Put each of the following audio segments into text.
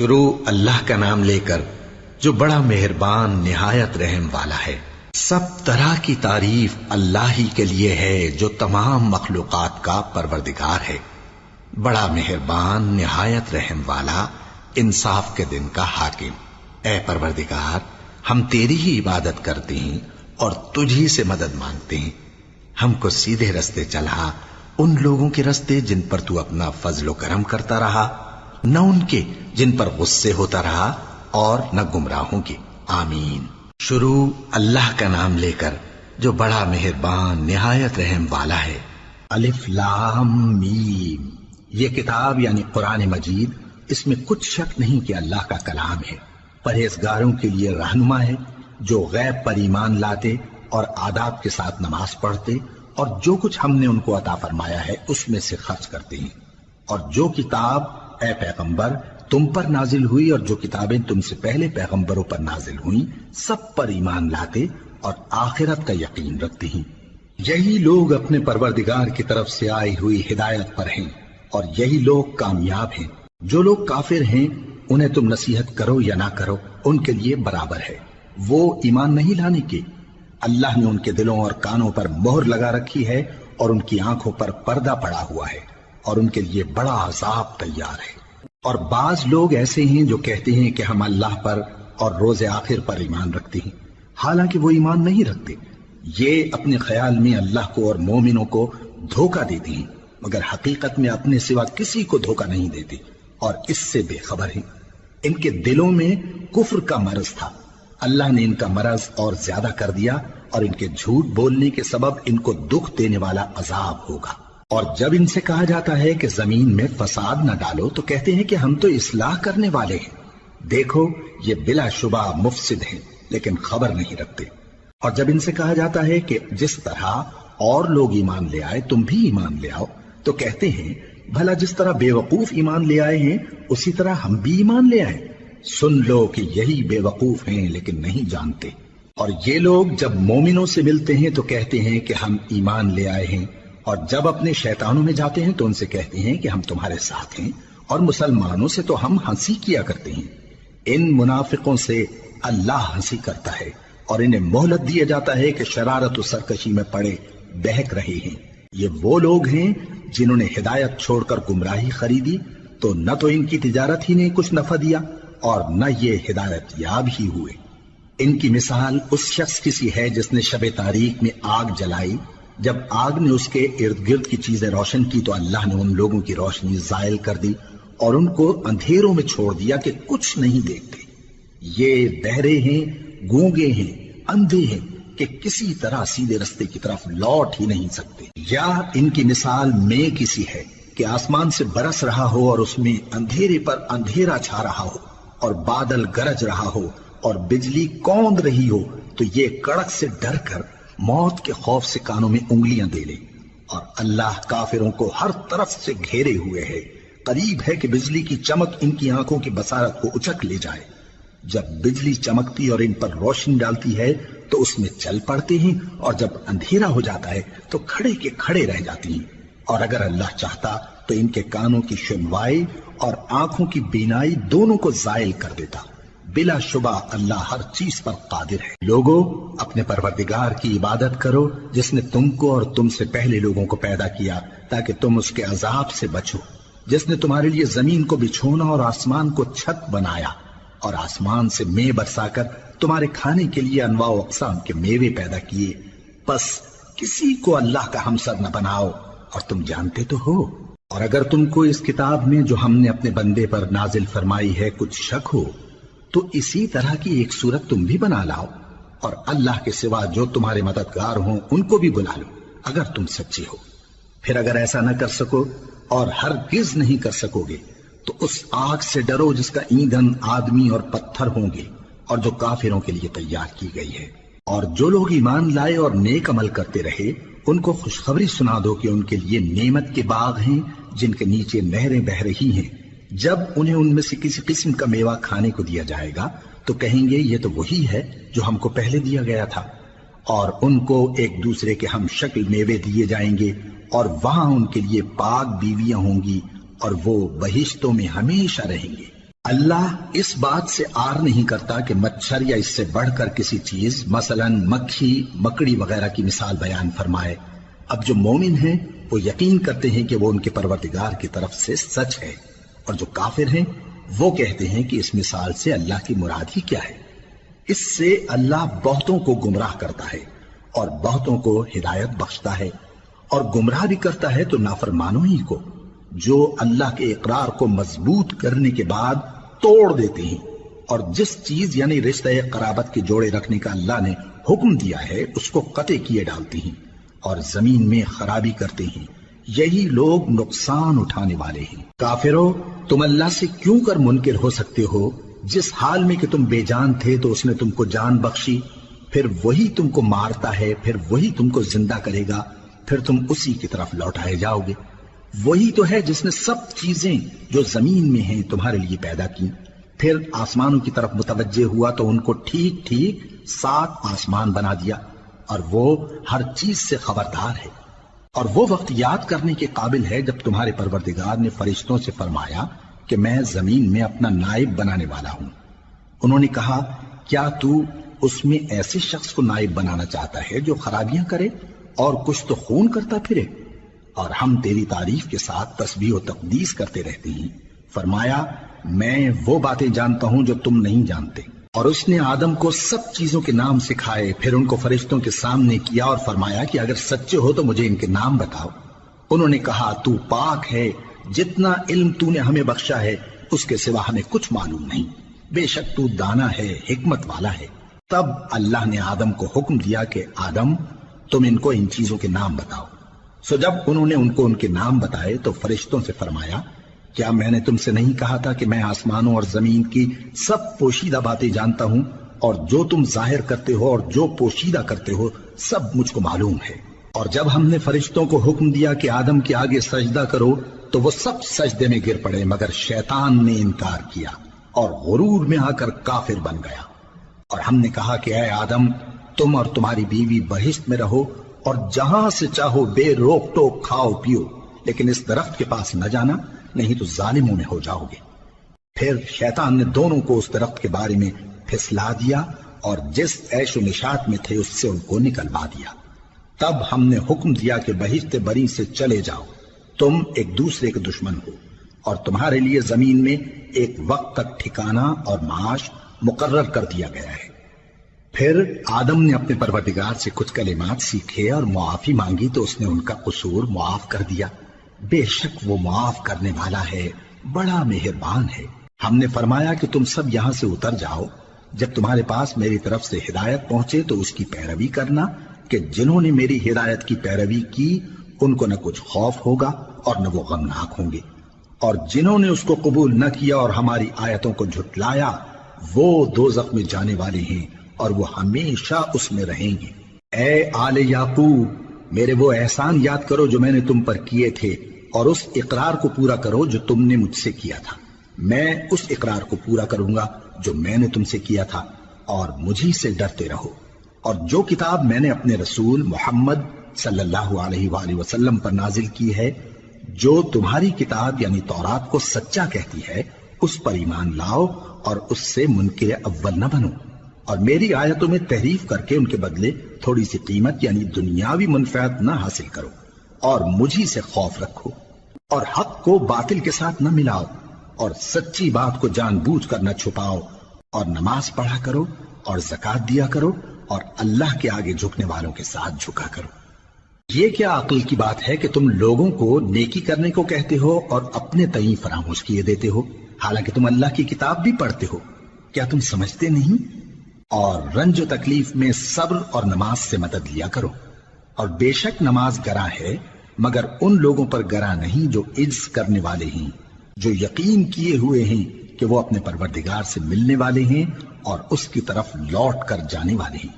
شروع اللہ کا نام لے کر جو بڑا مہربان نہایت رحم والا ہے۔ سب طرح کی تعریف اللہ ہی کے لیے ہے جو تمام مخلوقات کا پروردگار ہے، بڑا مہربان نہایت رحم والا، انصاف کے دن کا حاکم۔ اے پروردگار، ہم تیری ہی عبادت کرتے ہیں اور تجھی سے مدد مانگتے ہیں۔ ہم کو سیدھے رستے چلا، ان لوگوں کے رستے جن پر تو اپنا فضل و کرم کرتا رہا، نہ ان کے جن پر غصے ہوتا رہا، اور نہ گمراہوں کے۔ آمین۔ شروع اللہ کا نام لے کر جو بڑا مہربان نہایت رحم والا ہے۔ الف لام میم۔ یہ کتاب یعنی قرآن مجید، اس میں کچھ شک نہیں کہ اللہ کا کلام ہے، پرہیزگاروں کے لیے رہنما ہے، جو غیب پر ایمان لاتے اور آداب کے ساتھ نماز پڑھتے اور جو کچھ ہم نے ان کو عطا فرمایا ہے اس میں سے خرچ کرتے ہیں، اور جو کتاب اے پیغمبر تم پر نازل ہوئی اور جو کتابیں تم سے پہلے پیغمبروں پر نازل ہوئیں سب پر ایمان لاتے اور آخرت کا یقین رکھتے ہیں۔ یہی لوگ اپنے پروردگار کی طرف سے آئی ہوئی ہدایت پر ہیں اور یہی لوگ کامیاب ہیں۔ جو لوگ کافر ہیں انہیں تم نصیحت کرو یا نہ کرو ان کے لیے برابر ہے، وہ ایمان نہیں لانے کے۔ اللہ نے ان کے دلوں اور کانوں پر مہر لگا رکھی ہے اور ان کی آنکھوں پر پردہ پڑا ہوا ہے اور ان کے لیے بڑا عذاب تیار ہے۔ اور بعض لوگ ایسے ہیں جو کہتے ہیں کہ ہم اللہ پر اور روز آخر پر ایمان رکھتے ہیں، حالانکہ وہ ایمان نہیں رکھتے۔ یہ اپنے خیال میں اللہ کو اور مومنوں کو دھوکہ دیتے ہیں، مگر حقیقت میں اپنے سوا کسی کو دھوکہ نہیں دیتے اور اس سے بے خبر ہیں۔ ان کے دلوں میں کفر کا مرض تھا، اللہ نے ان کا مرض اور زیادہ کر دیا اور ان کے جھوٹ بولنے کے سبب ان کو دکھ دینے والا عذاب ہوگا۔ اور جب ان سے کہا جاتا ہے کہ زمین میں فساد نہ ڈالو تو کہتے ہیں کہ ہم تو اصلاح کرنے والے ہیں۔ دیکھو یہ بلا شبہ مفسد ہیں لیکن خبر نہیں رکھتے۔ اور جب ان سے کہا جاتا ہے کہ جس طرح اور لوگ ایمان لے آئے تم بھی ایمان لے آؤ تو کہتے ہیں بھلا جس طرح بے وقوف ایمان لے آئے ہیں اسی طرح ہم بھی ایمان لے آئیں۔ سن لو کہ یہی بے وقوف ہیں لیکن نہیں جانتے۔ اور یہ لوگ جب مومنوں سے ملتے ہیں تو کہتے ہیں کہ ہم ایمان لے آئے ہیں، اور جب اپنے شیطانوں میں جاتے ہیں تو ان سے کہتے ہیں کہ ہم تمہارے ساتھ ہیں، اور مسلمانوں سے تو ہم ہنسی کیا کرتے ہیں۔ ان منافقوں سے اللہ ہنسی کرتا ہے اور انہیں مہلت دیا جاتا ہے کہ شرارت و سرکشی میں پڑے بہک رہے ہیں۔ یہ وہ لوگ ہیں جنہوں نے ہدایت چھوڑ کر گمراہی خریدی، تو نہ تو ان کی تجارت ہی نے کچھ نفع دیا اور نہ یہ ہدایت یاب ہی ہوئے۔ ان کی مثال اس شخص کی سی ہے جس نے شب تاریک میں آگ جلائی، جب آگ نے اس کے ارد گرد کی چیزیں روشن کی تو اللہ نے ان لوگوں کی روشنی زائل کر دی اور ان کو اندھیروں میں چھوڑ دیا کہ کچھ نہیں دیکھتے۔ یہ بہرے ہیں، گونگے ہیں، اندھے ہیں کہ کسی طرح سیدھے رستے کی طرف لوٹ ہی نہیں سکتے۔ یا ان کی مثال میں کسی ہے کہ آسمان سے برس رہا ہو اور اس میں اندھیرے پر اندھیرا چھا رہا ہو اور بادل گرج رہا ہو اور بجلی کوند رہی ہو، تو یہ کڑک سے ڈر کر موت کے خوف سے کانوں میں انگلیاں دے لے۔ اور اللہ کافروں کو ہر طرف سے گھیرے ہوئے ہے، قریب ہے کہ بجلی کی چمک ان کی آنکھوں کی بصارت کو اچک لے جائے۔ جب بجلی چمکتی اور ان پر روشنی ڈالتی ہے تو اس میں چل پڑتے ہیں، اور جب اندھیرا ہو جاتا ہے تو کھڑے کے کھڑے رہ جاتی ہیں۔ اور اگر اللہ چاہتا تو ان کے کانوں کی سنوائی اور آنکھوں کی بینائی دونوں کو زائل کر دیتا۔ بلا شبہ اللہ ہر چیز پر قادر ہے۔ لوگو اپنے پروردگار کی عبادت کرو جس نے تم کو اور تم سے پہلے لوگوں کو پیدا کیا تاکہ تم اس کے عذاب سے بچو، جس نے تمہارے لیے زمین کو بچھونا اور آسمان کو چھت بنایا، اور آسمان سے مے برسا کر تمہارے کھانے کے لیے انواع و اقسام کے میوے پیدا کیے۔ پس کسی کو اللہ کا ہمسر نہ بناؤ، اور تم جانتے تو ہو۔ اور اگر تم کو اس کتاب میں جو ہم نے اپنے بندے پر نازل فرمائی ہے کچھ شک ہو تو اسی طرح کی ایک صورت تم بھی بنا لاؤ، اور اللہ کے سوا جو تمہارے مددگار ہوں ان کو بھی بلا لو اگر تم سچے ہو۔ پھر اگر ایسا نہ کر سکو اور ہرگز نہیں کر سکو گے تو اس آگ سے ڈرو جس کا ایندھن آدمی اور پتھر ہوں گے اور جو کافروں کے لیے تیار کی گئی ہے۔ اور جو لوگ ایمان لائے اور نیک عمل کرتے رہے ان کو خوشخبری سنا دو کہ ان کے لیے نعمت کے باغ ہیں جن کے نیچے نہریں بہہ رہی ہیں۔ جب انہیں ان میں سے کسی قسم کا میوہ کھانے کو دیا جائے گا تو کہیں گے یہ تو وہی ہے جو ہم کو پہلے دیا گیا تھا، اور ان کو ایک دوسرے کے ہم شکل میوے دیے جائیں گے، اور وہاں ان کے لیے پاک بیویاں ہوں گی اور وہ بہشتوں میں ہمیشہ رہیں گے۔ اللہ اس بات سے آر نہیں کرتا کہ مچھر یا اس سے بڑھ کر کسی چیز مثلاً مکھی مکڑی وغیرہ کی مثال بیان فرمائے۔ اب جو مومن ہیں وہ یقین کرتے ہیں کہ وہ ان کے پروردگار کی طرف سے سچ ہے، اور جو کافر ہیں وہ کہتے ہیں کہ اس مثال سے اللہ کی مراد ہی کیا ہے۔ اس سے اللہ بہتوں کو گمراہ کرتا ہے اور بہتوں کو ہدایت بخشتا ہے، اور گمراہ بھی کرتا ہے تو نافرمانوں ہی کو، جو اللہ کے اقرار کو مضبوط کرنے کے بعد توڑ دیتے ہیں، اور جس چیز یعنی رشتہ قرابت کے جوڑے رکھنے کا اللہ نے حکم دیا ہے اس کو قطع کیے ڈالتے ہیں اور زمین میں خرابی کرتے ہیں۔ یہی لوگ نقصان اٹھانے والے ہیں۔ کافرو، تم اللہ سے کیوں کر منکر ہو سکتے ہو؟ جس حال میں کہ تم بے جان تھے تو اس نے تم کو جان بخشی، پھر وہی تم کو مارتا ہے، پھر وہی تم کو زندہ کرے گا، پھر تم اسی کی طرف لوٹائے جاؤ گے۔ وہی تو ہے جس نے سب چیزیں جو زمین میں ہیں تمہارے لیے پیدا کی، پھر آسمانوں کی طرف متوجہ ہوا تو ان کو ٹھیک ٹھیک 7 آسمان بنا دیا، اور وہ ہر چیز سے خبردار ہے۔ اور وہ وقت یاد کرنے کے قابل ہے جب تمہارے پروردگار نے فرشتوں سے فرمایا کہ میں زمین میں اپنا نائب بنانے والا ہوں۔ انہوں نے کہا، کیا تو اس میں ایسے شخص کو نائب بنانا چاہتا ہے جو خرابیاں کرے اور کچھ تو خون کرتا پھرے؟ اور ہم تیری تعریف کے ساتھ تسبیح و تقدیس کرتے رہتے ہیں۔ فرمایا، میں وہ باتیں جانتا ہوں جو تم نہیں جانتے۔ اور اس نے آدم کو سب چیزوں کے نام سکھائے، پھر ان کو فرشتوں کے سامنے کیا اور فرمایا کہ اگر سچے ہو تو مجھے ان کے نام بتاؤ۔ انہوں نے کہا، تو پاک ہے، جتنا علم تو نے ہمیں بخشا ہے اس کے سوا ہمیں کچھ معلوم نہیں، بے شک تو دانا ہے، حکمت والا ہے۔ تب اللہ نے آدم کو حکم دیا کہ آدم، تم ان کو ان چیزوں کے نام بتاؤ۔ سو جب انہوں نے ان کو ان کے نام بتائے تو فرشتوں سے فرمایا، کیا میں نے تم سے نہیں کہا تھا کہ میں آسمانوں اور زمین کی سب پوشیدہ باتیں جانتا ہوں، اور جو تم ظاہر کرتے ہو اور جو پوشیدہ کرتے ہو سب مجھ کو معلوم ہے۔ اور جب ہم نے فرشتوں کو حکم دیا کہ آدم کے آگے سجدہ کرو تو وہ سب سجدے میں گر پڑے، مگر شیطان نے انکار کیا اور غرور میں آ کر کافر بن گیا۔ اور ہم نے کہا کہ اے آدم، تم اور تمہاری بیوی بہشت میں رہو اور جہاں سے چاہو بے روک ٹوک کھاؤ پیو، لیکن اس درخت کے پاس نہ جانا، نہیں تو ظالموں میں ہو جاؤ گے۔ پھر شیطان نے دونوں کو اس درخت کے بارے میں پھسلا دیا اور جس عیش و نشاط میں تھے اس سے ان کو نکلوا دیا۔ تب ہم نے حکم دیا کہ بہشت بری سے چلے جاؤ، تم ایک دوسرے کے دشمن ہو، اور تمہارے لیے زمین میں ایک وقت تک ٹھکانہ اور معاش مقرر کر دیا گیا ہے۔ پھر آدم نے اپنے پروردگار سے کچھ کلمات سیکھے اور معافی مانگی تو اس نے ان کا قصور معاف کر دیا۔ بے شک وہ معاف کرنے والا ہے، بڑا مہربان ہے۔ ہم نے فرمایا کہ تم سب یہاں سے اتر جاؤ، جب تمہارے پاس میری طرف سے ہدایت پہنچے تو اس کی پیروی کرنا، کہ جنہوں نے میری ہدایت کی پیروی کی ان کو نہ کچھ خوف ہوگا اور نہ وہ غمناک ہوں گے، اور جنہوں نے اس کو قبول نہ کیا اور ہماری آیتوں کو جھٹلایا وہ دوزخ میں جانے والے ہیں اور وہ ہمیشہ اس میں رہیں گے۔ اے آل یعقوب، میرے وہ احسان یاد کرو جو میں نے تم پر کیے تھے، اور اس اقرار کو پورا کرو جو تم نے مجھ سے کیا تھا۔ میں اس اقرار کو پورا کروں گا جو میں نے تم سے کیا تھا، اور مجھی سے ڈرتے رہو۔ اور جو کتاب میں نے اپنے رسول محمد صلی اللہ علیہ وآلہ وسلم پر نازل کی ہے، جو تمہاری کتاب یعنی تورات کو سچا کہتی ہے، اس پر ایمان لاؤ اور اس سے منکر اول نہ بنو، اور میری آیتوں میں تحریف کر کے ان کے بدلے تھوڑی سی قیمت یعنی دنیاوی منفعت نہ حاصل کرو، اور مجھی سے خوف رکھو، اور حق کو باطل کے ساتھ نہ ملاؤ، اور سچی بات کو جان بوجھ کر نہ چھپاؤ، اور نماز پڑھا کرو اور زکوٰۃ دیا کرو، اور اللہ کے آگے جھکنے والوں کے ساتھ جھکا کرو۔ یہ کیا عقل کی بات ہے کہ تم لوگوں کو نیکی کرنے کو کہتے ہو اور اپنے تئیں فراموش کیے دیتے ہو، حالانکہ تم اللہ کی کتاب بھی پڑھتے ہو؟ کیا تم سمجھتے نہیں؟ اور رنج و تکلیف میں صبر اور نماز سے مدد لیا کرو، اور بے شک نماز گراں ہے، مگر ان لوگوں پر گراں نہیں جو عجز کرنے والے ہیں، جو یقین کیے ہوئے ہیں کہ وہ اپنے پروردگار سے ملنے والے ہیں اور اس کی طرف لوٹ کر جانے والے ہیں۔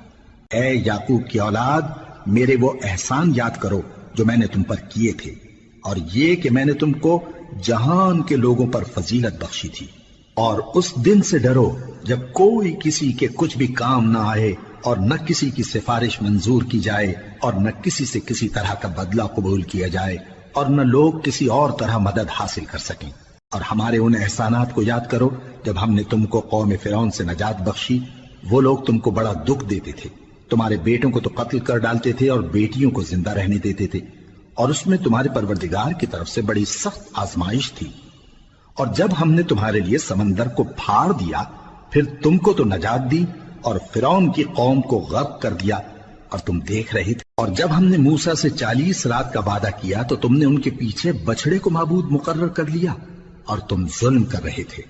اے یعقوب کی اولاد، میرے وہ احسان یاد کرو جو میں نے تم پر کیے تھے، اور یہ کہ میں نے تم کو جہان کے لوگوں پر فضیلت بخشی تھی۔ اور اس دن سے ڈرو جب کوئی کسی کے کچھ بھی کام نہ آئے، اور نہ کسی کی سفارش منظور کی جائے، اور نہ کسی سے کسی طرح کا بدلہ قبول کیا جائے، اور نہ لوگ کسی اور طرح مدد حاصل کر سکیں۔ اور ہمارے ان احسانات کو یاد کرو جب ہم نے تم کو قوم فرعون سے نجات بخشی، وہ لوگ تم کو بڑا دکھ دیتے تھے، تمہارے بیٹوں کو تو قتل کر ڈالتے تھے اور بیٹیوں کو زندہ رہنے دیتے تھے، اور اس میں تمہارے پروردگار کی طرف سے بڑی سخت آزمائش تھی۔ اور جب ہم نے تمہارے لیے سمندر کو پھاڑ دیا، پھر تم کو تو نجات دی اور فرعون کی قوم کو غرق کر دیا، اور تم دیکھ رہے تھے۔ اور جب ہم نے موسیٰ سے 40 رات کا وعدہ کیا تو تم نے ان کے پیچھے بچڑے کو معبود مقرر کر لیا اور تم ظلم کر رہے تھے۔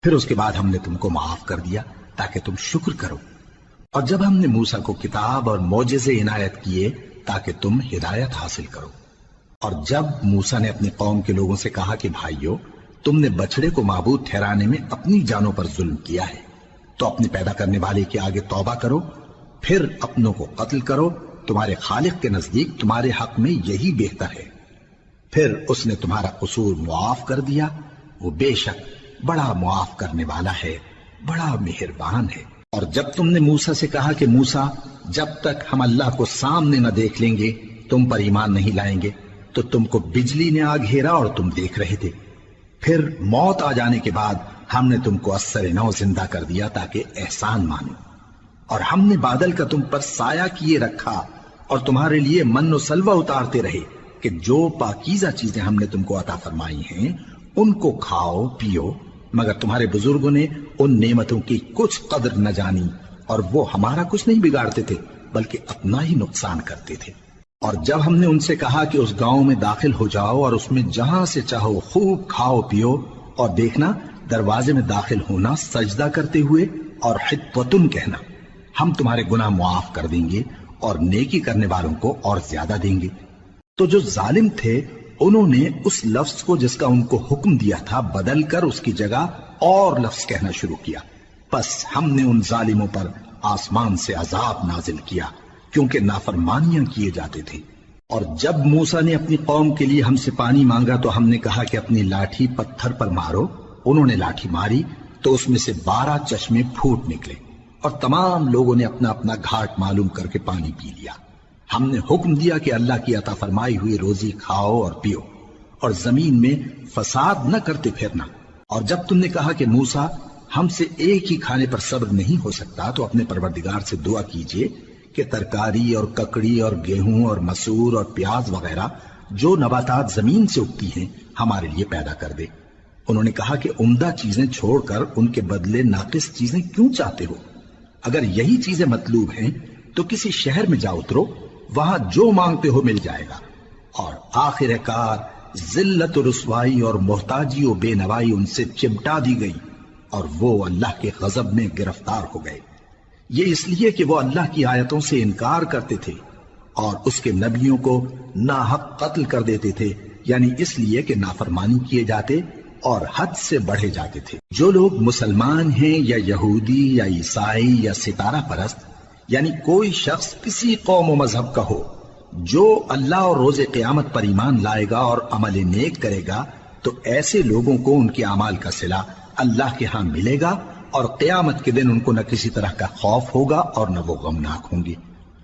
پھر اس کے بعد ہم نے تم کو معاف کر دیا تاکہ تم شکر کرو۔ اور جب ہم نے موسیٰ کو کتاب اور معجزے عنایت کیے تاکہ تم ہدایت حاصل کرو۔ اور جب موسیٰ نے اپنی قوم کے لوگوں سے کہا کہ بھائیو، تم نے بچڑے کو معبود ٹھہرانے میں اپنی جانوں پر ظلم کیا ہے، تو اپنے پیدا کرنے والے کے آگے توبہ کرو، پھر اپنوں کو قتل کرو، تمہارے خالق کے نزدیک تمہارے حق میں یہی بہتر ہے۔ پھر اس نے تمہارا قصور معاف کر دیا، وہ بے شک بڑا معاف کرنے والا ہے، بڑا مہربان ہے۔ اور جب تم نے موسیٰ سے کہا کہ موسیٰ، جب تک ہم اللہ کو سامنے نہ دیکھ لیں گے تم پر ایمان نہیں لائیں گے، تو تم کو بجلی نے آ گھیرا اور تم دیکھ رہے تھے۔ پھر موت آ جانے کے بعد ہم نے تم کو اثر نو زندہ کر دیا تاکہ احسان مانو۔ اور ہم نے بادل کا تم پر سایہ کیے رکھا اور تمہارے لیے من و سلوہ اتارتے رہے کہ جو پاکیزہ چیزیں ہم نے تم کو عطا فرمائی ہیں ان کو کھاؤ پیو، مگر تمہارے بزرگوں نے ان نعمتوں کی کچھ قدر نہ جانی، اور وہ ہمارا کچھ نہیں بگاڑتے تھے بلکہ اپنا ہی نقصان کرتے تھے۔ اور جب ہم نے ان سے کہا کہ اس گاؤں میں داخل ہو جاؤ اور اس میں جہاں سے چاہو خوب کھاؤ پیو، اور دیکھنا دروازے میں داخل ہونا سجدہ کرتے ہوئے اور حطوتن کہنا، ہم تمہارے گناہ معاف کر دیں گے اور نیکی کرنے والوں کو اور زیادہ دیں گے۔ تو جو ظالم تھے انہوں نے اس لفظ کو جس کا ان کو حکم دیا تھا بدل کر اس کی جگہ اور لفظ کہنا شروع کیا، پس ہم نے ان ظالموں پر آسمان سے عذاب نازل کیا کیونکہ نافرمانیاں کیے جاتے تھے۔ اور جب موسیٰ نے اپنی قوم کے لیے ہم سے پانی مانگا تو ہم نے کہا کہ اپنی لاٹھی پتھر پر مارو، انہوں نے لاٹھی ماری تو اس میں سے 12 چشمے پھوٹ نکلے، اور تمام لوگوں نے اپنا اپنا گھاٹ معلوم کر کے پانی پی لیا۔ ہم نے حکم دیا کہ اللہ کی عطا فرمائی ہوئی روزی کھاؤ اور پیو، اور زمین میں فساد نہ کرتے پھرنا۔ اور جب تم نے کہا کہ موسیٰ، ہم سے ایک ہی کھانے پر صبر نہیں ہو سکتا، تو اپنے پروردگار سے دعا کیجئے کہ ترکاری اور ککڑی اور گیہوں اور مسور اور پیاز وغیرہ جو نباتات زمین سے اگتی ہیں ہمارے لیے پیدا کر دے۔ انہوں نے کہا کہ عمدہ چیزیں چھوڑ کر ان کے بدلے ناقص چیزیں کیوں چاہتے ہو؟ اگر یہی چیزیں مطلوب ہیں تو کسی شہر میں جا اترو، وہاں جو مانگتے ہو مل جائے گا۔ اور آخر کار ذلت و رسوائی اور محتاجی و بے نوائی ان سے چمٹا دی گئی، اور وہ اللہ کے غضب میں گرفتار ہو گئے، یہ اس لیے کہ وہ اللہ کی آیتوں سے انکار کرتے تھے اور اس کے نبیوں کو ناحق قتل کر دیتے تھے، یعنی اس لیے کہ نافرمانی کیے جاتے اور حد سے بڑھے جاتے تھے۔ جو لوگ مسلمان ہیں یا یہودی یا عیسائی یا ستارہ پرست، یعنی کوئی شخص کسی قوم و مذہب کا ہو، جو اللہ اور روز قیامت پر ایمان لائے گا اور عمل نیک کرے گا، تو ایسے لوگوں کو ان کے اعمال کا صلہ اللہ کے ہاں ملے گا، اور قیامت کے دن ان کو نہ کسی طرح کا خوف ہوگا اور نہ وہ غمناک ہوں گے۔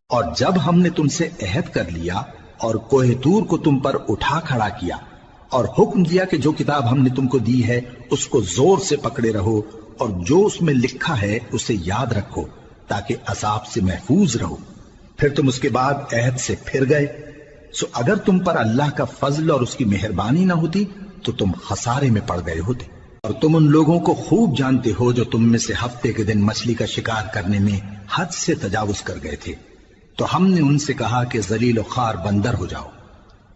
اور جب ہم نے تم سے عہد کر لیا اور کوہ طور کو تم پر اٹھا کھڑا کیا اور حکم دیا کہ جو کتاب ہم نے تم کو دی ہے اس کو زور سے پکڑے رہو، اور جو اس میں لکھا ہے اسے یاد رکھو تاکہ عذاب سے محفوظ رہو، پھر تم اس کے بعد عہد سے پھر گئے، سو اگر تم پر اللہ کا فضل اور اس کی مہربانی نہ ہوتی تو تم خسارے میں پڑ گئے ہوتے۔ اور تم ان لوگوں کو خوب جانتے ہو جو تم میں سے ہفتے کے دن مچھلی کا شکار کرنے میں حد سے تجاوز کر گئے تھے، تو ہم نے ان سے کہا کہ ذلیل و خوار بندر ہو جاؤ،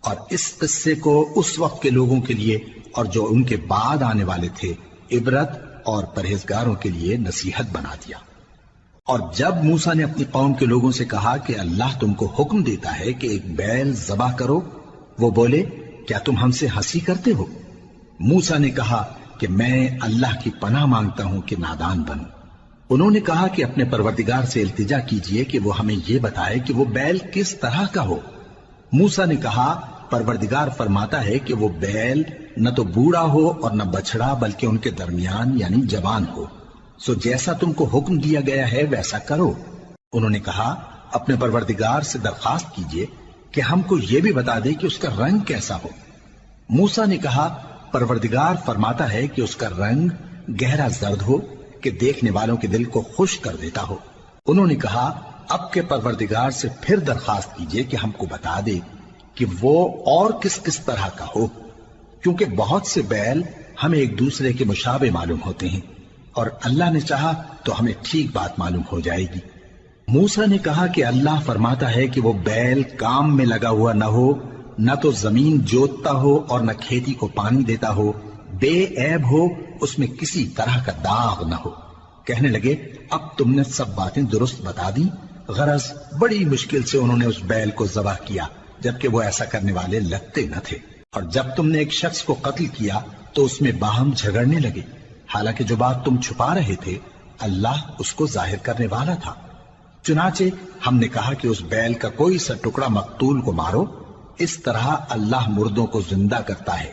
اور اس قصے کو اس وقت کے لوگوں کے لیے اور جو ان کے بعد آنے والے تھے عبرت اور پرہیزگاروں کے لیے نصیحت بنا دیا۔ اور جب موسیٰ نے اپنی قوم کے لوگوں سے کہا کہ اللہ تم کو حکم دیتا ہے کہ ایک بیل ذبح کرو، وہ بولے کیا تم ہم سے ہنسی کرتے ہو؟ موسیٰ نے کہا کہ میں اللہ کی پناہ مانگتا ہوں کہ نادان بنوں۔ انہوں نے کہا کہ اپنے پروردگار سے التجا کیجئے کہ وہ ہمیں یہ بتائے کہ وہ بیل کس طرح کا ہو۔ موسیٰ نے کہا پروردگار فرماتا ہے کہ وہ بیل نہ تو بوڑھا ہو اور نہ بچڑا بلکہ ان کے درمیان یعنی جوان ہو، سو جیسا تم کو حکم دیا گیا ہے ویسا کرو۔ انہوں نے کہا اپنے پروردگار سے درخواست کیجئے کہ ہم کو یہ بھی بتا دے کہ اس کا رنگ کیسا ہو۔ موسیٰ نے کہا پروردگار فرماتا ہے کہ اس کا رنگ گہرا زرد ہو کہ دیکھنے والوں کے دل کو خوش کر دیتا ہو۔ انہوں نے کہا اب کے پروردگار سے پھر درخواست کیجئے کہ ہم کو بتا دے کہ وہ اور کس کس طرح کا ہو، کیونکہ بہت سے بیل ہمیں ایک دوسرے کے مشابہ معلوم ہوتے ہیں، اور اللہ نے چاہا تو ہمیں ٹھیک بات معلوم ہو جائے گی۔ موسیٰ نے کہا کہ اللہ فرماتا ہے کہ وہ بیل کام میں لگا ہوا نہ ہو، نہ تو زمین جوتتا ہو اور نہ کھیتی کو پانی دیتا ہو، بے عیب ہو، اس میں کسی طرح کا داغ نہ ہو۔ کہنے لگے اب تم نے سب باتیں درست بتا دی۔ غرض بڑی مشکل سے انہوں نے اس بیل کو ذبح کیا، جبکہ وہ ایسا کرنے والے لگتے نہ تھے۔ اور جب تم نے ایک شخص کو قتل کیا تو اس میں باہم جھگڑنے لگے، حالانکہ جو بات تم چھپا رہے تھے اللہ اس کو ظاہر کرنے والا تھا۔ چنانچہ ہم نے کہا کہ اس بیل کا کوئی سا ٹکڑا مقتول کو مارو، اس طرح اللہ مردوں کو زندہ کرتا ہے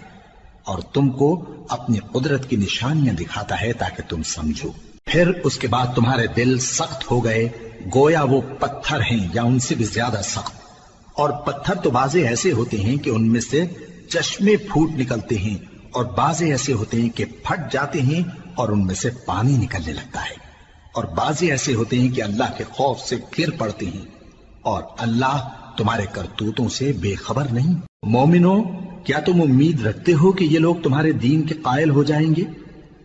اور تم کو اپنی قدرت کی نشانیاں دکھاتا ہے تاکہ تم سمجھو۔ پھر اس کے بعد تمہارے دل سخت ہو گئے، گویا وہ پتھر ہیں یا ان سے بھی زیادہ سخت۔ اور پتھر تو بعضے ایسے ہوتے ہیں کہ ان میں سے چشمے پھوٹ نکلتے ہیں، اور بعضے ایسے ہوتے ہیں کہ پھٹ جاتے ہیں اور ان میں سے پانی نکلنے لگتا ہے، اور بعضے ایسے ہوتے ہیں کہ اللہ کے خوف سے گر پڑتے ہیں، اور اللہ تمہارے کرتوتوں سے بے خبر نہیں۔ مومنو، کیا تم امید رکھتے ہو کہ یہ لوگ تمہارے دین کے قائل ہو جائیں گے؟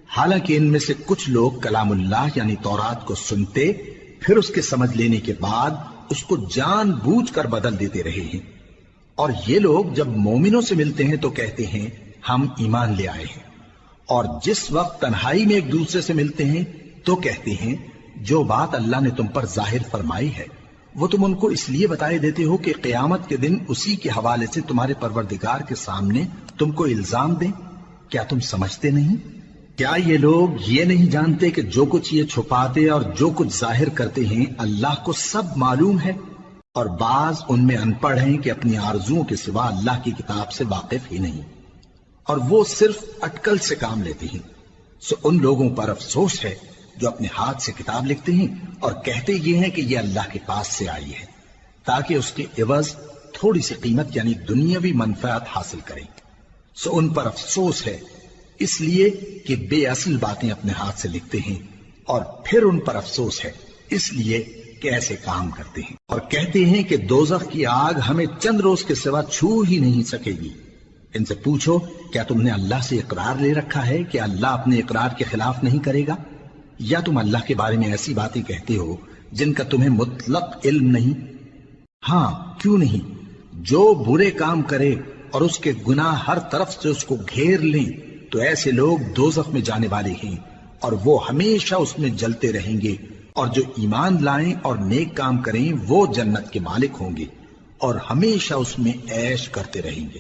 حالانکہ ان میں سے کچھ لوگ کلام اللہ یعنی تورات کو سنتے، پھر اس کے سمجھ لینے کے بعد اس کو جان بوجھ کر بدل دیتے رہے ہیں، اور یہ لوگ جب مومنوں سے ملتے ہیں تو کہتے ہیں ہم ایمان لے آئے ہیں، اور جس وقت تنہائی میں ایک دوسرے سے ملتے ہیں تو کہتے ہیں جو بات اللہ نے تم پر ظاہر فرمائی ہے وہ تم ان کو اس لیے بتائے دیتے ہو کہ قیامت کے دن اسی کے حوالے سے تمہارے پروردگار کے سامنے تم کو الزام دیں۔ کیا تم سمجھتے نہیں؟ کیا یہ لوگ یہ نہیں جانتے کہ جو کچھ یہ چھپاتے اور جو کچھ ظاہر کرتے ہیں اللہ کو سب معلوم ہے؟ اور بعض ان میں ان پڑھ ہیں کہ اپنی آرزوؤں کے سوا اللہ کی کتاب سے واقف ہی نہیں، اور وہ صرف اٹکل سے کام لیتے ہیں۔ سو ان لوگوں پر افسوس ہے جو اپنے ہاتھ سے کتاب لکھتے ہیں اور کہتے یہ ہیں کہ یہ اللہ کے پاس سے آئی ہے، تاکہ اس کے عوض تھوڑی سی قیمت یعنی دنیاوی منفعت حاصل کریں۔ سو ان پر افسوس ہے اس لیے کہ بے اصل باتیں اپنے ہاتھ سے لکھتے ہیں، اور پھر ان پر افسوس ہے اس لیے کہ ایسے کام کرتے ہیں، اور کہتے ہیں کہ دوزخ کی آگ ہمیں چند روز کے سوا چھو ہی نہیں سکے گی۔ ان سے پوچھو کیا تم نے اللہ سے اقرار لے رکھا ہے کہ اللہ اپنے اقرار کے خلاف نہیں کرے گا، یا تم اللہ کے بارے میں ایسی باتیں کہتے ہو جن کا تمہیں مطلق علم نہیں؟ ہاں کیوں نہیں، جو برے کام کرے اور اس کے گناہ ہر طرف سے اس کو گھیر لیں تو ایسے لوگ دوزخ میں جانے والے ہیں، اور وہ ہمیشہ اس میں جلتے رہیں گے، اور جو ایمان لائیں اور نیک کام کریں وہ جنت کے مالک ہوں گے اور ہمیشہ اس میں عیش کرتے رہیں گے۔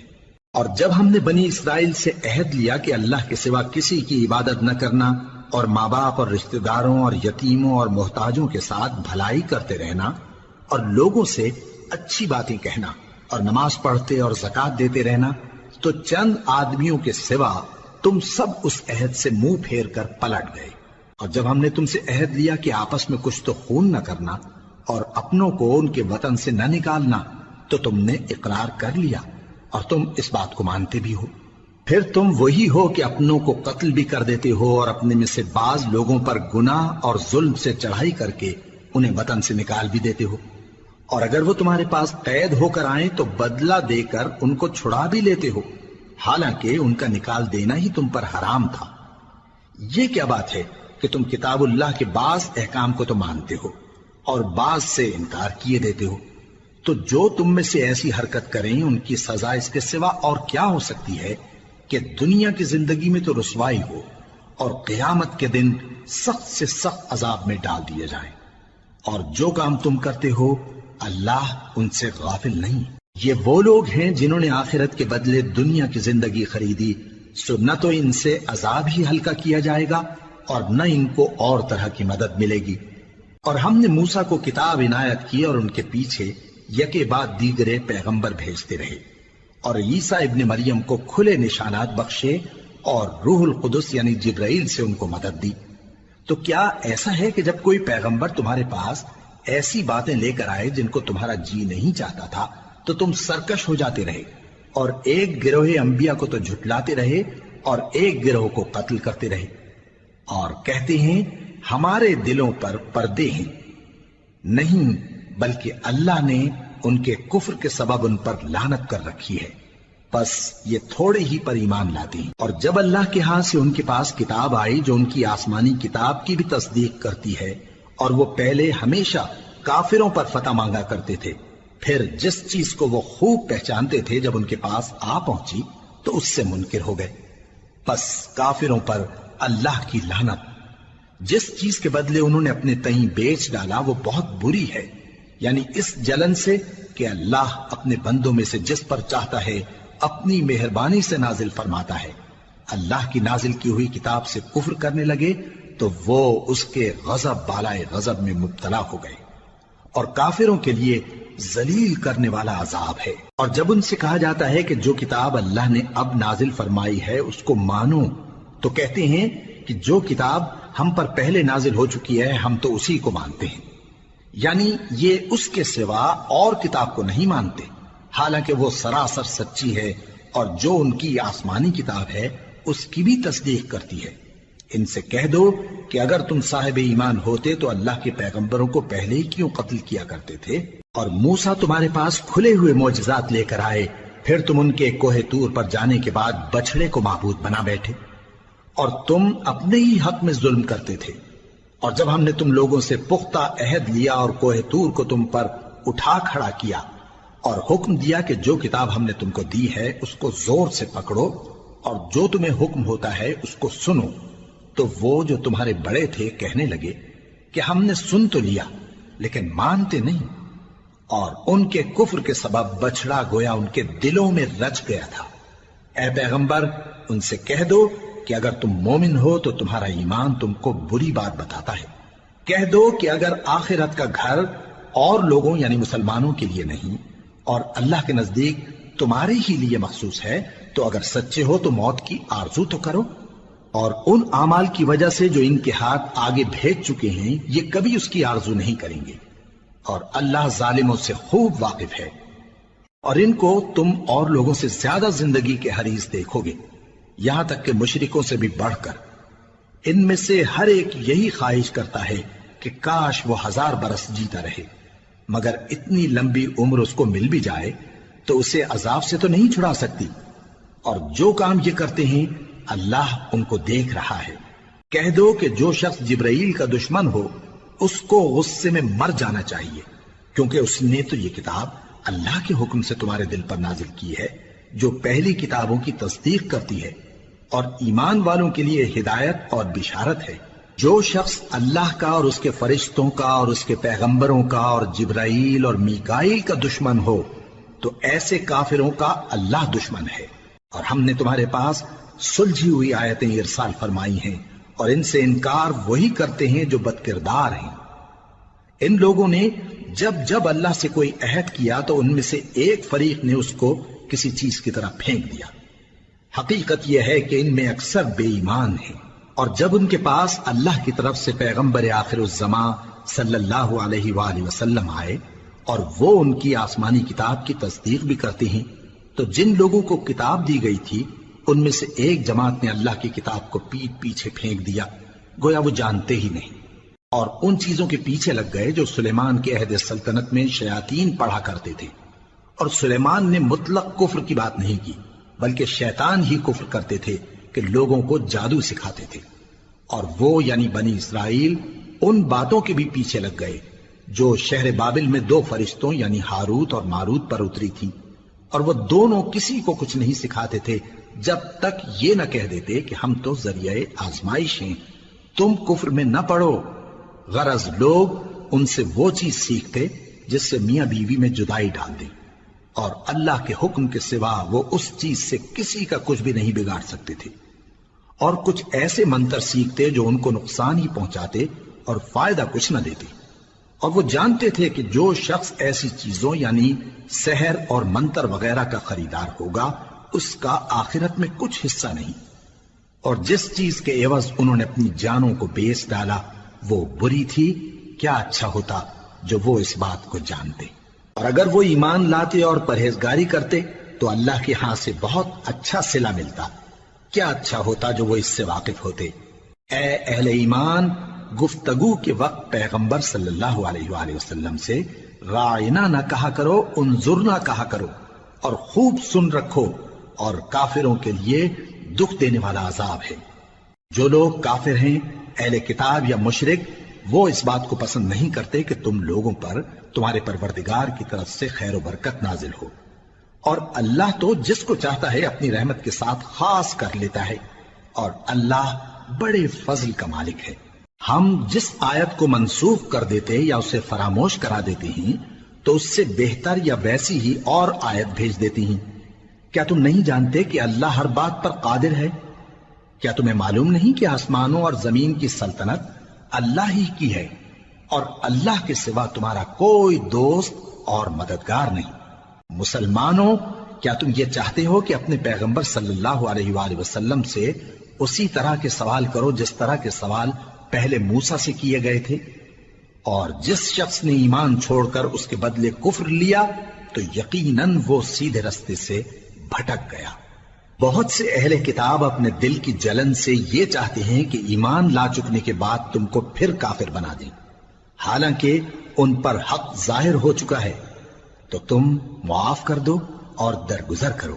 اور جب ہم نے بنی اسرائیل سے عہد لیا کہ اللہ کے سوا کسی کی عبادت نہ کرنا، اور ماں باپ اور رشتہ داروں اور یتیموں اور محتاجوں کے ساتھ بھلائی کرتے رہنا، اور لوگوں سے اچھی باتیں کہنا، اور نماز پڑھتے اور زکوٰۃ دیتے رہنا، تو چند آدمیوں کے سوا تم سب اس عہد سے منہ پھیر کر پلٹ گئے۔ اور جب ہم نے تم سے عہد لیا کہ آپس میں کچھ تو خون نہ کرنا اور اپنوں کو ان کے وطن سے نہ نکالنا، تو تم نے اقرار کر لیا اور تم اس بات کو مانتے بھی ہو۔ پھر تم وہی ہو کہ اپنوں کو قتل بھی کر دیتے ہو اور اپنے میں سے بعض لوگوں پر گناہ اور ظلم سے چڑھائی کر کے انہیں وطن سے نکال بھی دیتے ہو، اور اگر وہ تمہارے پاس قید ہو کر آئیں تو بدلہ دے کر ان کو چھڑا بھی لیتے ہو، حالانکہ ان کا نکال دینا ہی تم پر حرام تھا۔ یہ کیا بات ہے کہ تم کتاب اللہ کے بعض احکام کو تو مانتے ہو اور بعض سے انکار کیے دیتے ہو؟ تو جو تم میں سے ایسی حرکت کریں ان کی سزا اس کے سوا اور کیا ہو سکتی ہے کہ دنیا کی زندگی میں تو رسوائی ہو اور قیامت کے دن سخت سے سخت عذاب میں ڈال دیے جائیں۔ اور جو کام تم کرتے ہو اللہ ان سے غافل نہیں۔ یہ وہ لوگ ہیں جنہوں نے آخرت کے بدلے دنیا کی زندگی خریدی، سو نہ تو ان سے عذاب ہی ہلکا کیا جائے گا اور نہ ان کو اور طرح کی مدد ملے گی۔ اور ہم نے موسیٰ کو کتاب عنایت کی اور ان کے پیچھے یکے بعد دیگرے پیغمبر بھیجتے رہے، اور عیسیٰ ابن مریم کو کھلے نشانات بخشے اور روح القدس یعنی جبرائیل سے ان کو مدد دی۔ تو کیا ایسا ہے کہ جب کوئی پیغمبر تمہارے پاس ایسی باتیں لے کر آئے جن کو تمہارا جی نہیں چاہتا تھا تو تم سرکش ہو جاتے رہے، اور ایک گروہ انبیاء کو تو جھٹلاتے رہے اور ایک گروہ کو قتل کرتے رہے؟ اور کہتے ہیں ہمارے دلوں پر پردے ہیں، نہیں بلکہ اللہ نے ان کے کفر کے سبب ان پر لعنت کر رکھی ہے، بس یہ تھوڑے ہی پر ایمان لاتے ہیں۔ اور جب اللہ کے ہاں سے ان کے پاس کتاب آئی جو ان کی آسمانی کتاب کی بھی تصدیق کرتی ہے، اور وہ پہلے ہمیشہ کافروں پر فتح مانگا کرتے تھے، پھر جس چیز کو وہ خوب پہچانتے تھے جب ان کے پاس آ پہنچی تو اس سے منکر ہو گئے، بس کافروں پر اللہ کی لعنت۔ جس چیز کے بدلے انہوں نے اپنے تئیں بیچ ڈالا وہ بہت بری ہے، یعنی اس جلن سے کہ اللہ اپنے بندوں میں سے جس پر چاہتا ہے اپنی مہربانی سے نازل فرماتا ہے۔ اللہ کی نازل کی ہوئی کتاب سے کفر کرنے لگے تو وہ اس کے غضب بالائے غضب میں مبتلا ہو گئے، اور کافروں کے لیے ذلیل کرنے والا عذاب ہے۔ اور جب ان سے کہا جاتا ہے کہ جو کتاب اللہ نے اب نازل فرمائی ہے اس کو مانو، تو کہتے ہیں کہ جو کتاب ہم پر پہلے نازل ہو چکی ہے ہم تو اسی کو مانتے ہیں، یعنی یہ اس کے سوا اور کتاب کو نہیں مانتے، حالانکہ وہ سراسر سچی ہے، اور جو ان کی آسمانی کتاب ہے اس کی بھی تصدیق کرتی ہے۔ ان سے کہہ دو کہ اگر تم صاحب ایمان ہوتے تو اللہ کے پیغمبروں کو پہلے ہی کیوں قتل کیا کرتے تھے؟ اور موسیٰ تمہارے پاس کھلے ہوئے معجزات لے کر آئے، پھر تم ان کے کوہ طور پر جانے کے بعد بچڑے کو معبود بنا بیٹھے، اور تم اپنے ہی حق میں ظلم کرتے تھے۔ اور جب ہم نے تم لوگوں سے پختہ عہد لیا اور کوہ طور کو تم پر اٹھا کھڑا کیا اور حکم دیا کہ جو کتاب ہم نے تم کو دی ہے اس کو زور سے پکڑو اور جو تمہیں حکم ہوتا ہے اس کو سنو، تو وہ جو تمہارے بڑے تھے کہنے لگے کہ ہم نے سن تو لیا لیکن مانتے نہیں، اور ان کے کفر کے سبب بچڑا گویا ان کے دلوں میں رچ گیا تھا۔ اے پیغمبر ان سے کہہ دو کہ اگر تم مومن ہو تو تمہارا ایمان تم کو بری بات بتاتا ہے۔ کہہ دو کہ اگر آخرت کا گھر اور لوگوں یعنی مسلمانوں کے لیے نہیں اور اللہ کے نزدیک تمہارے ہی لیے مخصوص ہے تو اگر سچے ہو تو موت کی آرزو تو کرو، اور ان اعمال کی وجہ سے جو ان کے ہاتھ آگے بھیج چکے ہیں یہ کبھی اس کی آرزو نہیں کریں گے، اور اللہ ظالموں سے خوب واقف ہے۔ اور ان کو تم اور لوگوں سے زیادہ زندگی کے حریص دیکھو گے، یہاں تک کہ مشرکوں سے بھی بڑھ کر۔ ان میں سے ہر ایک یہی خواہش کرتا ہے کہ کاش وہ 1000 برس جیتا رہے، مگر اتنی لمبی عمر اس کو مل بھی جائے تو اسے عذاب سے تو نہیں چھڑا سکتی، اور جو کام یہ کرتے ہیں اللہ ان کو دیکھ رہا ہے۔ کہہ دو کہ جو شخص جبرائیل کا دشمن ہو اس کو غصے میں مر جانا چاہیے، کیونکہ اس نے تو یہ کتاب اللہ کے حکم سے تمہارے دل پر نازل کی ہے جو پہلی کتابوں کی تصدیق کرتی ہے، اور ایمان والوں کے لیے ہدایت اور بشارت ہے۔ جو شخص اللہ کا اور اس کے فرشتوں کا اور اس کے پیغمبروں کا اور جبرائیل اور میکائیل کا دشمن ہو تو ایسے کافروں کا اللہ دشمن ہے۔ اور ہم نے تمہارے پاس سلجھی ہوئی آیتیں ارسال فرمائی ہیں، اور ان سے انکار وہی کرتے ہیں جو بد کردار ہیں۔ ان لوگوں نے جب جب اللہ سے کوئی عہد کیا تو ان میں سے ایک فریق نے اس کو کسی چیز کی طرح پھینک دیا۔ حقیقت یہ ہے کہ ان میں اکثر بے ایمان ہیں، اور جب ان کے پاس اللہ کی طرف سے پیغمبر آخر الزماں صلی اللہ علیہ وآلہ وسلم آئے اور وہ ان کی آسمانی کتاب کی تصدیق بھی کرتے ہیں، تو جن لوگوں کو کتاب دی گئی تھی ان میں سے ایک جماعت نے اللہ کی کتاب کو پیٹ پیچھے پھینک دیا، گویا وہ جانتے ہی نہیں، اور ان چیزوں کے پیچھے لگ گئے جو سلیمان کے عہد سلطنت میں شیاطین پڑھا کرتے تھے۔ اور سلیمان نے مطلق کفر کی بات نہیں کی، بلکہ شیطان ہی کفر کرتے تھے کہ لوگوں کو جادو سکھاتے تھے، اور وہ یعنی بنی اسرائیل ان باتوں کے بھی پیچھے لگ گئے جو شہر بابل میں 2 فرشتوں یعنی ہاروت اور ماروت پر اتری تھی، اور وہ دونوں کسی کو کچھ نہیں سکھاتے تھے جب تک یہ نہ کہہ دیتے کہ ہم تو ذریعہ آزمائش ہیں، تم کفر میں نہ پڑو۔ غرض لوگ ان سے وہ چیز سیکھتے جس سے میاں بیوی میں جدائی ڈال دیں، اور اللہ کے حکم کے سوا وہ اس چیز سے کسی کا کچھ بھی نہیں بگاڑ سکتے تھے، اور کچھ ایسے منتر سیکھتے جو ان کو نقصان ہی پہنچاتے اور فائدہ کچھ نہ دیتے، اور وہ جانتے تھے کہ جو شخص ایسی چیزوں یعنی سحر اور منتر وغیرہ کا خریدار ہوگا اس کا آخرت میں کچھ حصہ نہیں، اور جس چیز کے عوض انہوں نے اپنی جانوں کو بیچ ڈالا وہ بری تھی، کیا اچھا ہوتا جو وہ اس بات کو جانتے۔ اور اگر وہ ایمان لاتے اور پرہیزگاری کرتے تو اللہ کے ہاں سے بہت اچھا صلہ ملتا، کیا اچھا ہوتا جو وہ اس سے واقف ہوتے۔ اے اہل ایمان، گفتگو کے وقت پیغمبر صلی اللہ علیہ وآلہ وسلم سے رائنا نہ کہا کرو، انظرنا کہا کرو، اور خوب سن رکھو، اور کافروں کے لیے دکھ دینے والا عذاب ہے۔ جو لوگ کافر ہیں، اہل کتاب یا مشرک، وہ اس بات کو پسند نہیں کرتے کہ تم لوگوں پر تمہارے پروردگار کی طرف سے خیر و برکت نازل ہو، اور اللہ تو جس کو چاہتا ہے اپنی رحمت کے ساتھ خاص کر لیتا ہے، اور اللہ بڑے فضل کا مالک ہے۔ ہم جس آیت کو منسوخ کر دیتے یا اسے فراموش کرا دیتے ہیں تو اس سے بہتر یا ویسی ہی اور آیت بھیج دیتی ہیں۔ کیا تم نہیں جانتے کہ اللہ ہر بات پر قادر ہے؟ کیا تمہیں معلوم نہیں کہ آسمانوں اور زمین کی سلطنت اللہ ہی کی ہے، اور اللہ کے سوا تمہارا کوئی دوست اور مددگار نہیں؟ مسلمانوں، کیا تم یہ چاہتے ہو کہ اپنے پیغمبر صلی اللہ علیہ وآلہ وسلم سے اسی طرح کے سوال کرو جس طرح کے سوال پہلے موسیٰ سے کیے گئے تھے؟ اور جس شخص نے ایمان چھوڑ کر اس کے بدلے کفر لیا تو یقیناً وہ سیدھے رستے سے بھٹک گیا۔ بہت سے اہل کتاب اپنے دل کی جلن سے یہ چاہتے ہیں کہ ایمان لا چکنے کے بعد تم کو پھر کافر بنا دیں، حالانکہ ان پر حق ظاہر ہو چکا ہے۔ تو تم معاف کر دو اور درگزر کرو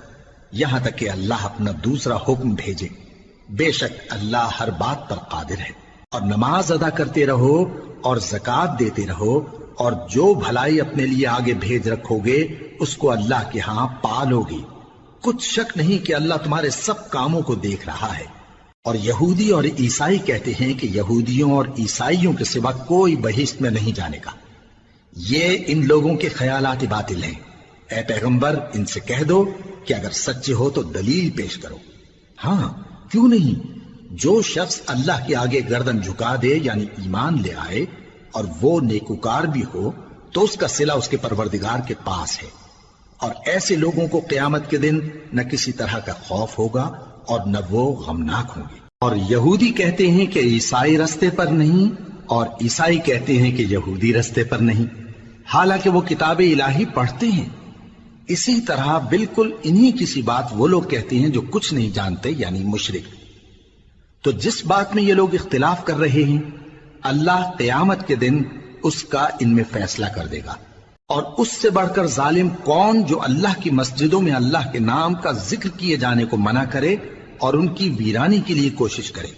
یہاں تک کہ اللہ اپنا دوسرا حکم بھیجے۔ بے شک اللہ ہر بات پر قادر ہے۔ اور نماز ادا کرتے رہو اور زکوٰۃ دیتے رہو، اور جو بھلائی اپنے لیے آگے بھیج رکھو گے اس کو اللہ کے ہاں پالو گے۔ کچھ شک نہیں کہ اللہ تمہارے سب کاموں کو دیکھ رہا ہے۔ اور یہودی اور عیسائی کہتے ہیں کہ یہودیوں اور عیسائیوں کے سوا کوئی بہشت میں نہیں جانے کا۔ یہ ان لوگوں کے خیالات باطل ہیں۔ اے پیغمبر، ان سے کہہ دو کہ اگر سچے ہو تو دلیل پیش کرو۔ ہاں، کیوں نہیں؟ جو شخص اللہ کے آگے گردن جھکا دے یعنی ایمان لے آئے اور وہ نیکوکار بھی ہو تو اس کا صلہ اس کے پروردگار کے پاس ہے، اور ایسے لوگوں کو قیامت کے دن نہ کسی طرح کا خوف ہوگا اور نہ وہ غمناک ہوں گے۔ اور یہودی کہتے ہیں کہ عیسائی رستے پر نہیں، اور عیسائی کہتے ہیں کہ یہودی رستے پر نہیں، حالانکہ وہ کتاب الہی پڑھتے ہیں۔ اسی طرح بالکل انہی کسی بات وہ لوگ کہتے ہیں جو کچھ نہیں جانتے یعنی مشرک۔ تو جس بات میں یہ لوگ اختلاف کر رہے ہیں اللہ قیامت کے دن اس کا ان میں فیصلہ کر دے گا۔ اور اس سے بڑھ کر ظالم کون جو اللہ کی مسجدوں میں اللہ کے نام کا ذکر کیے جانے کو منع کرے اور ان کی ویرانی کے لیے کوشش کرے۔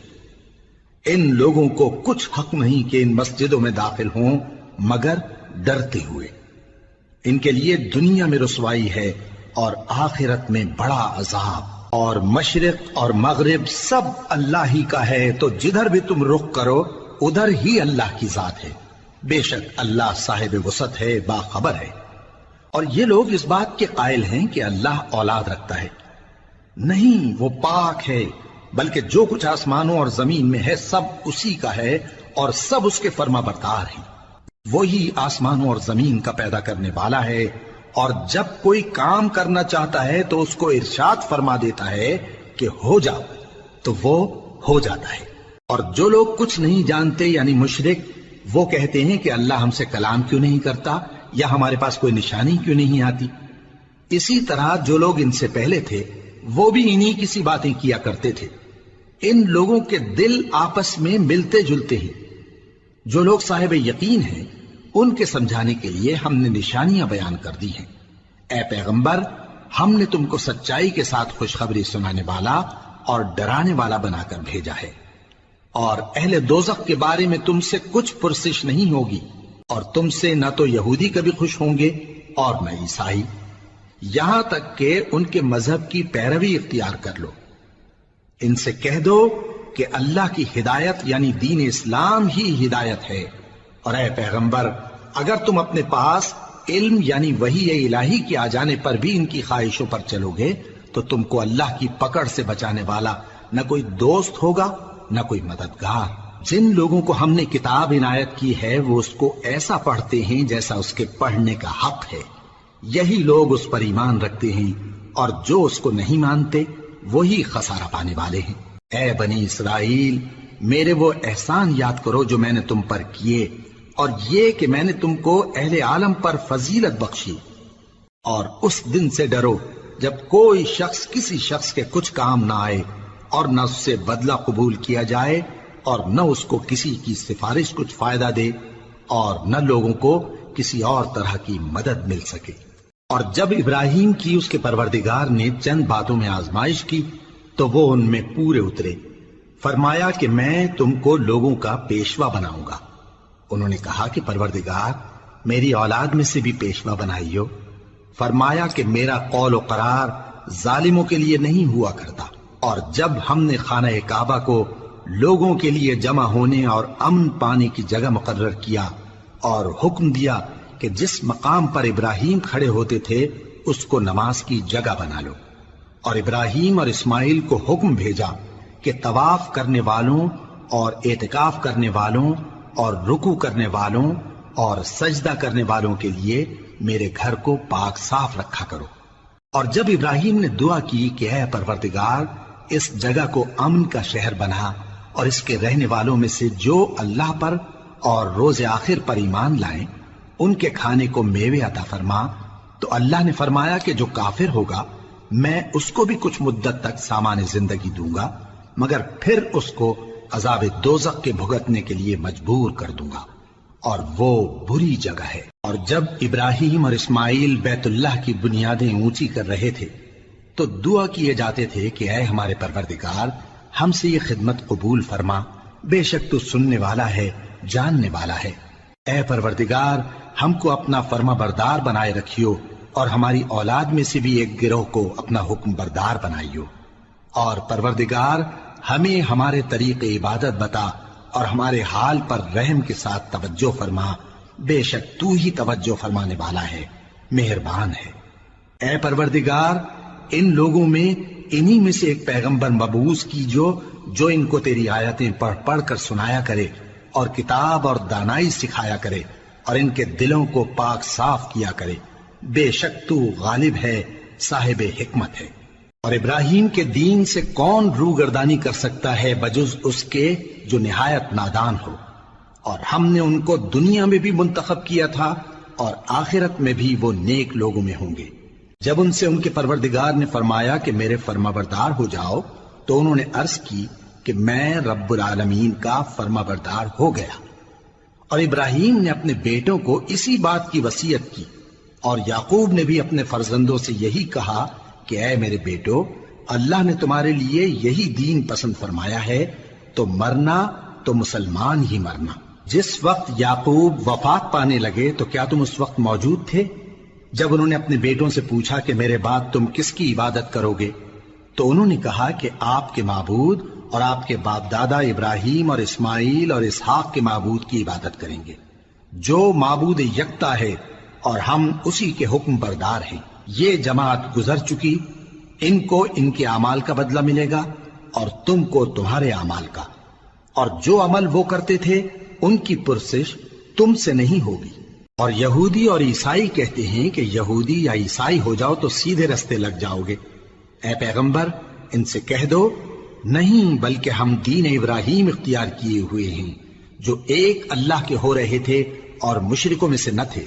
ان لوگوں کو کچھ حق نہیں کہ ان مسجدوں میں داخل ہوں مگر ڈرتے ہوئے۔ ان کے لیے دنیا میں رسوائی ہے اور آخرت میں بڑا عذاب۔ اور مشرق اور مغرب سب اللہ ہی کا ہے، تو جدھر بھی تم رخ کرو ادھر ہی اللہ کی ذات ہے۔ بے شک اللہ صاحب وسعت ہے، باخبر ہے۔ اور یہ لوگ اس بات کے قائل ہیں کہ اللہ اولاد رکھتا ہے۔ نہیں، وہ پاک ہے، بلکہ جو کچھ آسمانوں اور زمین میں ہے سب اسی کا ہے، اور سب اس کے فرما بردار ہیں۔ وہی آسمانوں اور زمین کا پیدا کرنے والا ہے، اور جب کوئی کام کرنا چاہتا ہے تو اس کو ارشاد فرما دیتا ہے کہ ہو جا، تو وہ ہو جاتا ہے۔ اور جو لوگ کچھ نہیں جانتے یعنی مشرک، وہ کہتے ہیں کہ اللہ ہم سے کلام کیوں نہیں کرتا، یا ہمارے پاس کوئی نشانی کیوں نہیں آتی۔ اسی طرح جو لوگ ان سے پہلے تھے وہ بھی انہی کسی باتیں کیا کرتے تھے۔ ان لوگوں کے دل آپس میں ملتے جلتے ہیں۔ جو لوگ صاحب یقین ہیں ان کے سمجھانے کے لیے ہم نے نشانیاں بیان کر دی ہیں۔ اے پیغمبر، ہم نے تم کو سچائی کے ساتھ خوشخبری سنانے والا اور ڈرانے والا بنا کر بھیجا ہے، اور اہل دوزخ کے بارے میں تم سے کچھ پرسش نہیں ہوگی، اور تم سے نہ تو یہودی کبھی خوش ہوں گے اور نہ عیسائی، یہاں تک کہ ان کے مذہب کی پیروی اختیار کر لو۔ ان سے کہہ دو کہ اللہ کی ہدایت یعنی دین اسلام ہی ہدایت ہے، اور اے پیغمبر، اگر تم اپنے پاس علم یعنی وحی الہی کے آ جانے پر بھی ان کی خواہشوں پر چلو گے تو تم کو اللہ کی پکڑ سے بچانے والا نہ کوئی دوست ہوگا نہ کوئی مددگار۔ جن لوگوں کو ہم نے کتاب عنایت کی ہے وہ اس کو ایسا پڑھتے ہیں جیسا اس کے پڑھنے کا حق ہے، یہی لوگ اس پر ایمان رکھتے ہیں، اور جو اس کو نہیں مانتے وہی خسارہ پانے والے ہیں۔ اے بنی اسرائیل، میرے وہ احسان یاد کرو جو میں نے تم پر کیے، اور یہ کہ میں نے تم کو اہل عالم پر فضیلت بخشی۔ اور اس دن سے ڈرو جب کوئی شخص کسی شخص کے کچھ کام نہ آئے اور نہ اس سے بدلہ قبول کیا جائے، اور نہ اس کو کسی کی سفارش کچھ فائدہ دے اور نہ لوگوں کو کسی اور طرح کی مدد مل سکے۔ اور جب ابراہیم کی اس کے پروردگار نے چند باتوں میں آزمائش کی تو وہ ان میں پورے اترے۔ فرمایا کہ میں تم کو لوگوں کا پیشوا بناؤں گا۔ انہوں نے کہا کہ پروردگار میری اولاد میں سے بھی پیشوا بنائیو۔ فرمایا کہ میرا قول و قرار ظالموں کے لیے نہیں ہوا کرتا۔ اور جب ہم نے خانہ کعبہ کو لوگوں کے لیے جمع ہونے اور امن پانے کی جگہ مقرر کیا اور حکم دیا کہ جس مقام پر ابراہیم کھڑے ہوتے تھے اس کو نماز کی جگہ بنا لو، اور ابراہیم اور اسماعیل کو حکم بھیجا کہ طواف کرنے والوں اور اعتکاف کرنے والوں اور رکوع کرنے والوں اور سجدہ کرنے والوں کے لیے میرے گھر کو پاک صاف رکھا کرو۔ اور جب ابراہیم نے دعا کی کہ اے پروردگار اس جگہ کو امن کا شہر بنا اور اس کے رہنے والوں میں سے جو اللہ پر اور روز آخر پر ایمان لائیں ان کے کھانے کو میوے عطا فرما، تو اللہ نے فرمایا کہ جو کافر ہوگا میں اس کو بھی کچھ مدت تک سامان زندگی دوں گا، مگر پھر اس کو عذاب دوزخ کے بھگتنے کے لیے مجبور کر دوں گا، اور وہ بری جگہ ہے۔ اور جب ابراہیم اور اسماعیل بیت اللہ کی بنیادیں اونچی کر رہے تھے تو دعا کیے جاتے تھے کہ اے ہمارے پروردگار ہم سے یہ خدمت قبول فرما، بے شک تو سننے والا ہے، جاننے والا ہے۔ اے پروردگار ہم کو اپنا فرما بردار بنائے رکھیو، اور ہماری اولاد میں سے بھی ایک گروہ کو اپنا حکم بردار بنائیو، اور پروردگار ہمیں ہمارے طریق عبادت بتا اور ہمارے حال پر رحم کے ساتھ توجہ فرما، بے شک تو ہی توجہ فرمانے والا ہے، مہربان ہے۔ اے پروردگار ان لوگوں میں انہی میں سے ایک پیغمبر مبعوث کیجو جو ان کو تیری آیتیں پڑھ پڑھ کر سنایا کرے اور کتاب اور دانائی سکھایا کرے اور ان کے دلوں کو پاک صاف کیا کرے، بے شک تو غالب ہے، صاحب حکمت ہے۔ اور ابراہیم کے دین سے کون روگردانی کر سکتا ہے بجز اس کے جو نہایت نادان ہو، اور ہم نے ان کو دنیا میں بھی منتخب کیا تھا اور آخرت میں بھی وہ نیک لوگوں میں ہوں گے۔ جب ان سے ان کے پروردگار نے فرمایا کہ میرے فرما بردار ہو جاؤ تو انہوں نے عرض کی کہ میں رب العالمین کا فرما بردار ہو گیا۔ اور ابراہیم نے اپنے بیٹوں کو اسی بات کی وصیت کی، اور یعقوب نے بھی اپنے فرزندوں سے یہی کہا کہ اے میرے بیٹو اللہ نے تمہارے لیے یہی دین پسند فرمایا ہے، تو مرنا تو مسلمان ہی مرنا۔ جس وقت یعقوب وفات پانے لگے تو کیا تم اس وقت موجود تھے جب انہوں نے اپنے بیٹوں سے پوچھا کہ میرے بعد تم کس کی عبادت کرو گے؟ تو انہوں نے کہا کہ آپ کے معبود اور آپ کے باپ دادا ابراہیم اور اسماعیل اور اسحاق کے معبود کی عبادت کریں گے، جو معبود یکتا ہے اور ہم اسی کے حکم بردار ہیں۔ یہ جماعت گزر چکی، ان کو ان کے اعمال کا بدلہ ملے گا اور تم کو تمہارے اعمال کا، اور جو عمل وہ کرتے تھے ان کی پرسش تم سے نہیں ہوگی۔ اور یہودی اور عیسائی کہتے ہیں کہ یہودی یا عیسائی ہو جاؤ تو سیدھے رستے لگ جاؤ گے۔ اے پیغمبر ان سے کہہ دو نہیں، بلکہ ہم دین ابراہیم اختیار کیے ہوئے ہیں جو ایک اللہ کے ہو رہے تھے اور مشرکوں میں سے نہ تھے۔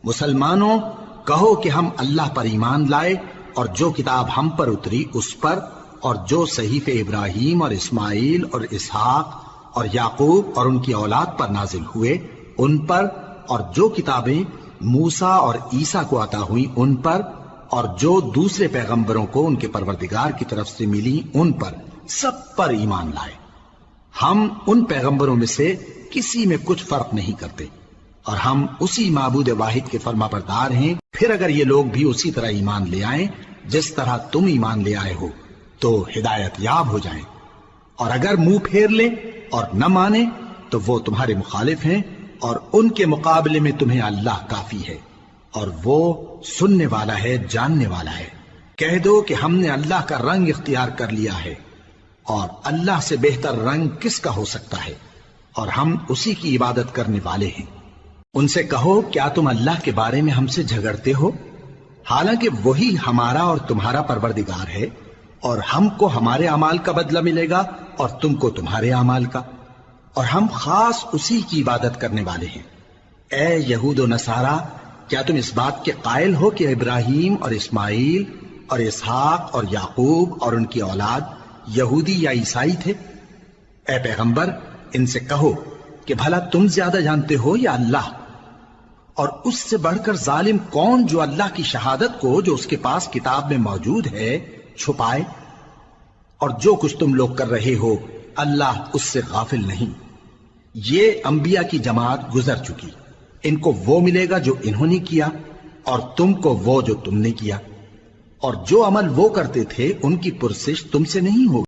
مسلمانوں کہو کہ ہم اللہ پر ایمان لائے اور جو کتاب ہم پر اتری اس پر، اور جو صحیفے ابراہیم اور اسماعیل اور اسحاق اور یعقوب اور ان کی اولاد پر نازل ہوئے ان پر، اور جو کتابیں موسیٰ اور عیسیٰ کو عطا ہوئیں ان پر، اور جو دوسرے پیغمبروں کو ان کے پروردگار کی طرف سے ملی ان پر، سب پر ایمان لائے۔ ہم ان پیغمبروں میں سے کسی میں کچھ فرق نہیں کرتے، اور ہم اسی معبود واحد کے فرما بردار ہیں۔ پھر اگر یہ لوگ بھی اسی طرح ایمان لے آئیں جس طرح تم ایمان لے آئے ہو تو ہدایت یاب ہو جائیں، اور اگر منہ پھیر لیں اور نہ مانیں تو وہ تمہارے مخالف ہیں، اور ان کے مقابلے میں تمہیں اللہ کافی ہے، اور وہ سننے والا ہے، جاننے والا ہے۔ کہہ دو کہ ہم نے اللہ کا رنگ اختیار کر لیا ہے، اور اللہ سے بہتر رنگ کس کا ہو سکتا ہے، اور ہم اسی کی عبادت کرنے والے ہیں۔ ان سے کہو کیا تم اللہ کے بارے میں ہم سے جھگڑتے ہو، حالانکہ وہی ہمارا اور تمہارا پروردگار ہے، اور ہم کو ہمارے اعمال کا بدلہ ملے گا اور تم کو تمہارے اعمال کا، اور ہم خاص اسی کی عبادت کرنے والے ہیں۔ اے یہود و نصارا کیا تم اس بات کے قائل ہو کہ ابراہیم اور اسماعیل اور اسحاق اور یعقوب اور ان کی اولاد یہودی یا عیسائی تھے؟ اے پیغمبر ان سے کہو کہ بھلا تم زیادہ جانتے ہو یا اللہ؟ اور اس سے بڑھ کر ظالم کون جو اللہ کی شہادت کو جو اس کے پاس کتاب میں موجود ہے چھپائے؟ اور جو کچھ تم لوگ کر رہے ہو اللہ اس سے غافل نہیں۔ یہ انبیاء کی جماعت گزر چکی، ان کو وہ ملے گا جو انہوں نے کیا اور تم کو وہ جو تم نے کیا، اور جو عمل وہ کرتے تھے ان کی پرسش تم سے نہیں ہوگی۔